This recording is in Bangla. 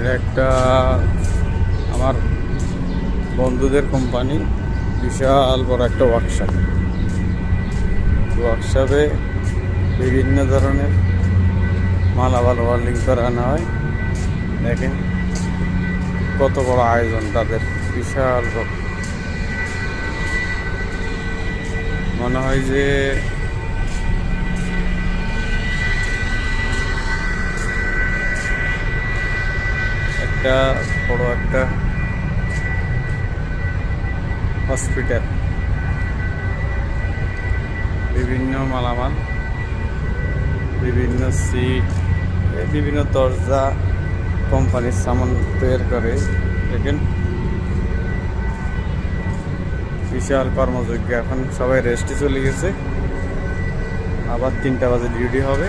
এটা একটা আমার বন্ধুদের কোম্পানি, বিশাল বড় একটা ওয়ার্কশপে বিভিন্ন ধরনের মালামাল ওয়েল্ডিং করানো হয়। দেখেন কত বড় আয়োজন তাদের, বিশাল বড়। মনে হয় যে একটা বড় একটা হসপিটাল। বিভিন্ন মালামাল, বিভিন্ন সিট, বিভিন্ন দরজা কোম্পানির সামান তৈরি করে। দেখেন বিশাল কর্মযোগ্য। এখন সবাই রেস্টে চলে গেছে, আবার 3টা বাজে ডিউটি হবে।